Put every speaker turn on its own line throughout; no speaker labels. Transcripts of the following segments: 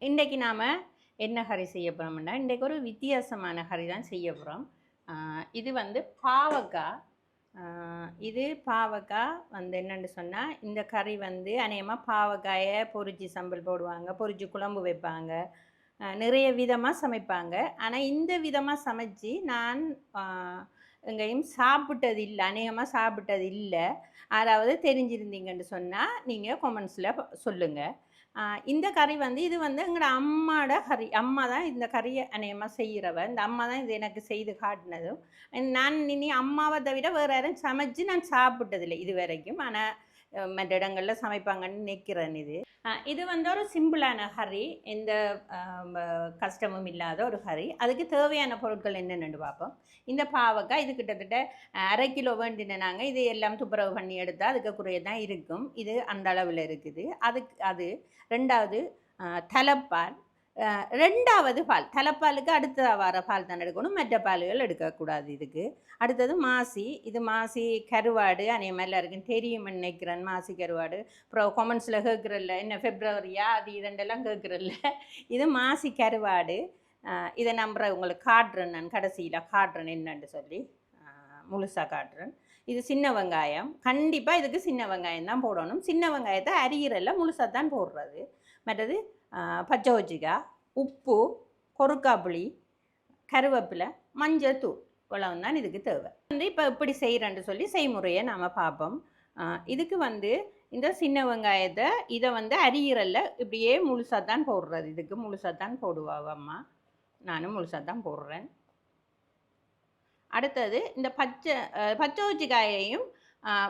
இன்றைக்கு நாம் என்ன கறி செய்ய போகிறோம்னா, இன்றைக்கு ஒரு வித்தியாசமான கறி தான் செய்ய போகிறோம். இது வந்து பாவக்காய். இது பாவக்காய் வந்து என்னென்னு சொன்னால், இந்த கறி வந்து அநேகமாக பாவக்காயை பொரிச்சு சம்பல் போடுவாங்க, பொரிச்சு குழம்பு வைப்பாங்க, நிறைய விதமாக சமைப்பாங்க. ஆனால் இந்த விதமாக சமைச்சு நான் எங்கேயும் சாப்பிட்டது இல்லை, அநேகமாக சாப்பிட்டது இல்லை. யாராவது தெரிஞ்சிருந்தீங்கன்னு சொன்னால் நீங்கள் கொமெண்ட்ஸில் சொல்லுங்கள். இந்த கறி வந்து இது வந்து எங்களோட அம்மாவோட கறி. அம்மா தான் இந்த கறியை அநேகமாக செய்கிறவ. இந்த அம்மா தான் இது எனக்கு செய்து காட்டினதும். நான் இனி அம்மாவை தவிர வேறு யாரும் சமைச்சு நான் சாப்பிட்டதில்லை இது வரைக்கும். ஆனால் மற்ற இடங்களில் சமைப்பாங்கன்னு நினைக்கிறேன். இது வந்து ஒரு சிம்பிளான கறி, எந்த கஷ்டமும் இல்லாத ஒரு கறி. அதுக்கு தேவையான பொருட்கள் என்னென்னு பார்ப்போம். இந்த பாவக்காய் இது கிட்டத்தட்ட 1/2 கிலோ வேண்டினாங்க. இது எல்லாம் துப்புரவு பண்ணி எடுத்தால் அதுக்கு குறைய தான் இருக்கும். இது அந்த அளவில் இருக்குது. அது 2வது தலைப்பால், 2வது பால். தலைப்பாலுக்கு அடுத்த வார பால் தான் எடுக்கணும், மற்ற பால்கள் எடுக்கக்கூடாது. இதுக்கு அடுத்தது மாசி. இது மாசி கருவாடு. அநேகமாக எல்லாருக்கும் தெரியும்னு நினைக்கிறேன். மாசி கருவாடு. அப்புறம் கொமெண்ட்ஸில் கேட்குறல்ல, என்ன ஃபெப்ரவரியா அது இதெல்லாம் கேட்குறல்ல. இது மாசி கருவாடு. இதை நம்புற உங்களுக்கு காட்டுறேன், நான் கடைசியில் காட்டுறேன் என்னன்னு சொல்லி, முழுசாக காட்டுறேன். இது சின்ன வெங்காயம். கண்டிப்பாக இதுக்கு சின்ன வெங்காயம் தான் போடணும். சின்ன வெங்காயத்தை அரியிறல்ல முழுசாக தான் போடுறது. மற்றது பச்சை வச்சிக்காய், உப்பு, கொறுக்காப்புளி, கருவேப்பிலை, மஞ்சள் தூள், இவ்வளவு தான் இதுக்கு தேவை. வந்து இப்போ எப்படி செய்கிறேன்னு சொல்லி செய்முறையை நாம் பார்ப்போம். இதுக்கு வந்து இந்த சின்ன வெங்காயத்தை இதை வந்து அரியிறல்ல இப்படியே முழுசாக தான் போடுறது. இதுக்கு முழுசாக தான் போடுவாங்க அம்மா, நானும் முழுசாக தான் போடுறேன். அடுத்தது இந்த பச்சை வச்சிக்காயையும்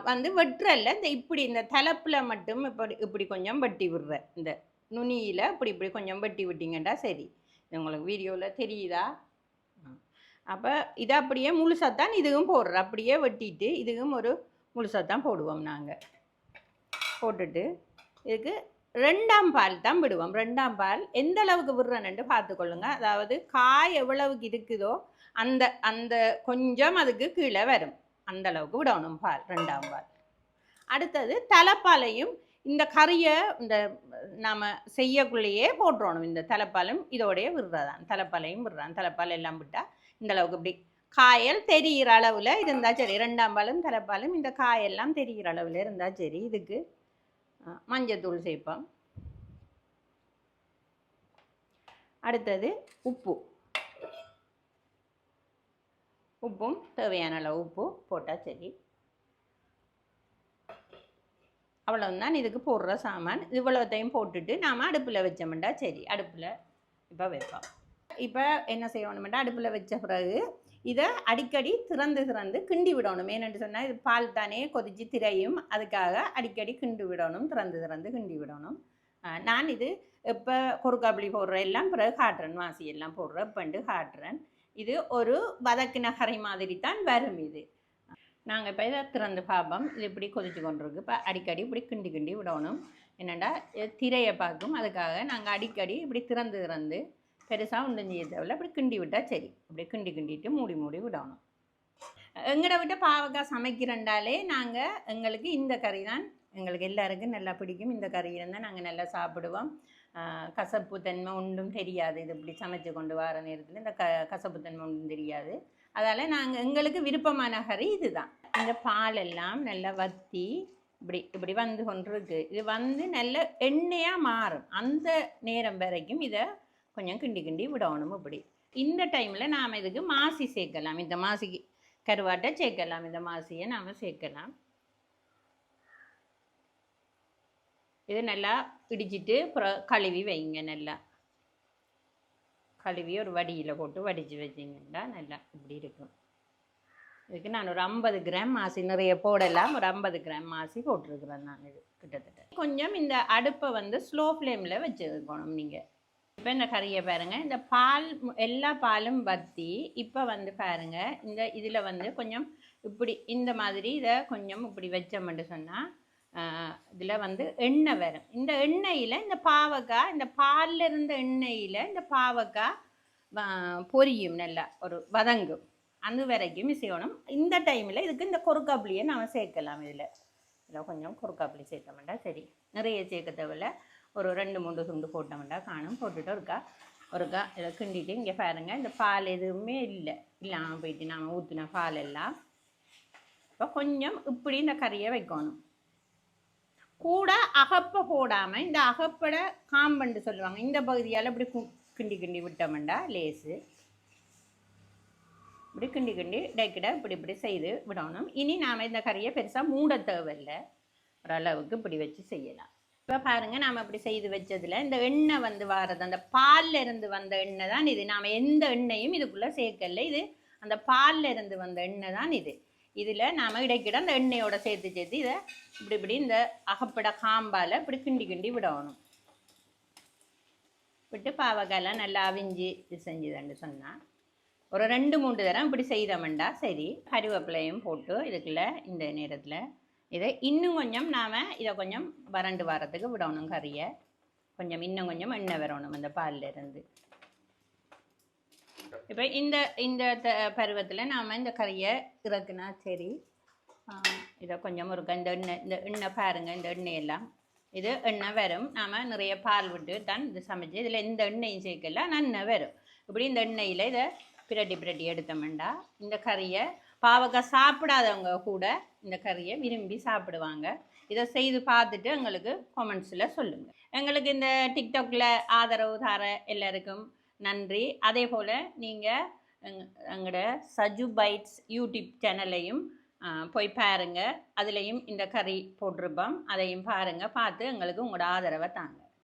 வந்து வெட்டுறல்ல, இந்த இப்படி இந்த தலைப்பில் மட்டும் இப்படி கொஞ்சம் வெட்டி விடுறேன். இந்த நுனியில் இப்படி கொஞ்சம் வெட்டி விட்டிங்கண்டா சரி. இது உங்களுக்கு வீடியோவில் தெரியுதா? அப்போ இதை அப்படியே முழுசாக தான் இதுவும் போடுறோம். அப்படியே வெட்டிட்டு இதுவும் ஒரு முழுசாக தான் போடுவோம். நாங்கள் போட்டுட்டு இதுக்கு 2ஆம் பால் தான் விடுவோம். 2ஆம் பால் எந்த அளவுக்கு விடுறேன்னு பார்த்துக்கொள்ளுங்க. அதாவது காய் எவ்வளவுக்கு இருக்குதோ அந்த அந்த கொஞ்சம் அதுக்கு கீழே வரும், அந்த அளவுக்கு விடணும் பால், 2ஆம் பால். அடுத்தது தலைப்பாலையும் இந்த கறியை இந்த நாம் செய்யக்குள்ளேயே போட்டுறணும். இந்த தலைப்பாலும் இதோடைய விடுறதான். தலைப்பாலையும் விடுறான். தலைப்பால் எல்லாம் விட்டால் இந்த அளவுக்கு இப்படி காயல் தெரிகிற அளவில் இருந்தால் சரி. 2ஆம் பாலும் தலைப்பாலும் இந்த காயெல்லாம் தெரிகிற அளவில் இருந்தால் சரி. இதுக்கு மஞ்சத்தூள் சேர்ப்போம். அடுத்தது உப்பும் தேவையான அளவு உப்பு போட்டால் சரி. அவ்வளவுதான் இதுக்கு போடுற சாமான். இவ்வளோத்தையும் போட்டுட்டு நாம் அடுப்பில் வச்சோம்டா சரி. அடுப்பில் இப்போ வைப்போம். இப்போ என்ன செய்யணுமெண்டா, அடுப்பில் வச்ச பிறகு இதை அடிக்கடி திறந்து கிண்டி விடணும். ஏன்னு சொன்னால் இது பால் தானே கொதிச்சு திரையும், அதுக்காக அடிக்கடி கிண்டி விடணும், திறந்து கிண்டி விடணும். நான் இது இப்போ கொறுக்காப்புளி போடுறேன் எல்லாம் பிறகு காட்டுறேன், மாசி எல்லாம் போடுறேன் இப்பண்டு காட்டுறேன். இது ஒரு வதக்கின கறி மாதிரி தான் வரும். இது நாங்கள் இப்போ இதை திறந்து பார்ப்போம். இது இப்படி கொதிச்சு கொண்டிருக்கு. இப்போ அடிக்கடி இப்படி கிண்டி விடணும். என்னென்னா திரையை பார்க்கும், அதுக்காக நாங்கள் அடிக்கடி இப்படி திறந்து பெருசாக ஒன்றும் செய்ய தேவையில்ல. அப்படி கிண்டி விட்டால் சரி. அப்படி கிண்டிட்டு மூடி விடணும். எங்கட விட்ட பாவக்காய் சமைக்கிறண்டாலே நாங்கள் எங்களுக்கு இந்த கறி தான் எங்களுக்கு எல்லாருக்கும் நல்லா பிடிக்கும். இந்த கறி இருந்தால் நாங்கள் நல்லா சாப்பிடுவோம். கசப்பு தன்மை ஒன்றும் தெரியாது. இது இப்படி சமைச்சு கொண்டு வர நேரத்தில் இந்த கசப்பு தன்மை ஒன்றும் தெரியாது. அதால் எங்களுக்கு விருப்பமான கறி இது தான். இந்த பாலெல்லாம் நல்லா வற்றி இப்படி வந்து கொண்டிருக்கு. இது வந்து நல்ல எண்ணெயாக மாறும். அந்த நேரம் வரைக்கும் இதை கொஞ்சம் கிண்டி விடணும். இப்படி இந்த டைமில் நாம் இதுக்கு மாசி சேர்க்கலாம். இந்த மாசி கருவாட்டை சேர்க்கலாம். இந்த மாசியை நாம் சேர்க்கலாம். இது நல்லா இடிச்சிட்டு அப்புறம் கழுவி வைங்க. நல்லா கழுவி ஒரு வடியில் போட்டு வடித்து வச்சிங்கன்னா நல்லா இப்படி இருக்கும். இதுக்கு நான் ஒரு 50 கிராம் மாசி, நிறைய போடலாம், ஒரு 50 கிராம் மாசி போட்டிருக்கிறேன் நான். இது கிட்டத்தட்ட கொஞ்சம் இந்த அடுப்பை வந்து ஸ்லோ ஃப்ளேமில் வச்சுருக்கணும் நீங்கள். இப்போ இந்த கறியை பாருங்கள், இந்த பால் எல்லா பாலும் வற்றி இப்போ வந்து பாருங்கள், இந்த இதில் வந்து கொஞ்சம் இப்படி இந்த மாதிரி இதை கொஞ்சம் இப்படி வச்சோம்னு சொன்னால் இதில் வந்து எண்ணெய் வரும். இந்த எண்ணெயில் இந்த பாவக்காய், இந்த பாலில் இருந்த எண்ணெயில் இந்த பாவக்காய் பொரியும், நல்லா ஒரு வதங்கும். அந்த வரைக்கும் செய்யணும். இந்த டைமில் இதுக்கு இந்த கொறுக்காப்புளியை நாம் சேர்க்கலாம். இதில் கொஞ்சம் கொறுக்காப்புளி சேர்த்தோம்னா சரி. நிறைய சேர்க்க தேவையில்ல, ஒரு 2-3 துண்டு போட்டோம்னா காணும். போட்டுட்டு ஒருக்கா இதை கிண்டிட்டு இங்கே பாருங்கள், இந்த பால் எதுவுமே இல்லாமல் போயிட்டு நாம் ஊற்றின பால் எல்லாம். இப்போ கொஞ்சம் இப்படி இந்த கறியை வைக்கணும். கூட அகப்பை போடாமல் இந்த அகப்பட காம்பண்டு சொல்லுவாங்க, இந்த பகுதியால் இப்படி கிண்டி விட்டோம்டா லேஸு. இப்படி கிண்டி இடைக்கிட இப்படி செய்து விடணும். இனி நாம் இந்த கறியை பெருசாக மூட தேவையில்லை, ஓரளவுக்கு இப்படி வச்சு செய்யலாம். இப்போ பாருங்கள், நாம் இப்படி செய்து வச்சதில் இந்த எண்ணெய் வந்து வாரது, அந்த பாலில் இருந்து வந்த எண்ணெய் தான் இது. நாம் எந்த எண்ணெயும் இதுக்குள்ளே சேர்க்கல, இது அந்த பாலில் இருந்து வந்த எண்ணெய் தான் இது. இதில் நாம் இடைக்கிட அந்த எண்ணெயோட சேர்த்து இதை இப்படி இந்த அகப்பட காம்பால் இப்படி கிண்டி விடணும். விட்டு பாவக்காயெல்லாம் நல்லா அவிஞ்சு இது செஞ்சுதான்னு சொன்னால் ஒரு 2-3 தரம் இப்படி செய்தோம்டா சரி. கருவேப்பிலையும் போட்டு இதுக்குள்ள இந்த நேரத்தில் இதை இன்னும் கொஞ்சம் நாம் இதை கொஞ்சம் வறண்டு வரத்துக்கு விடணும். கறியை கொஞ்சம் இன்னும் கொஞ்சம் எண்ணெய் வரணும் அந்த பாலில் இருந்து. இப்போ இந்த பருவத்தில் நாம் இந்த கறியை இறக்குனா சரி. இதை கொஞ்சம் ஒரு இந்த எண்ணெய் பாருங்கள், இந்த எண்ணெயெல்லாம் இது எண்ணெய் வரும். நாம் நிறைய பால் விட்டு தான் இது சமைச்சு, இதில் எந்த எண்ணெயும் சேர்க்கல, எண்ணெய் வரும். இப்படி இந்த எண்ணெயில் இதை பிரட்டி எடுத்தோம்டா இந்த கறியை பாவக்காய் சாப்பிடாதவங்க கூட இந்த கறியை விரும்பி சாப்பிடுவாங்க. இதை செய்து பார்த்துட்டு எங்களுக்கு கமெண்ட்ஸில் சொல்லுங்கள். எங்களுக்கு இந்த டிக்டாக்ல ஆதரவு தர எல்லாருக்கும் நன்றி. அதே போல் நீங்கள் எங்களோட சஜு பைட்ஸ் யூடியூப் சேனலையும் போய் பாருங்கள். அதுலேயும் இந்த கறி போட்டிருப்போம், அதையும் பாருங்கள். பார்த்து எங்களுக்கு உங்களோட ஆதரவை தாங்க.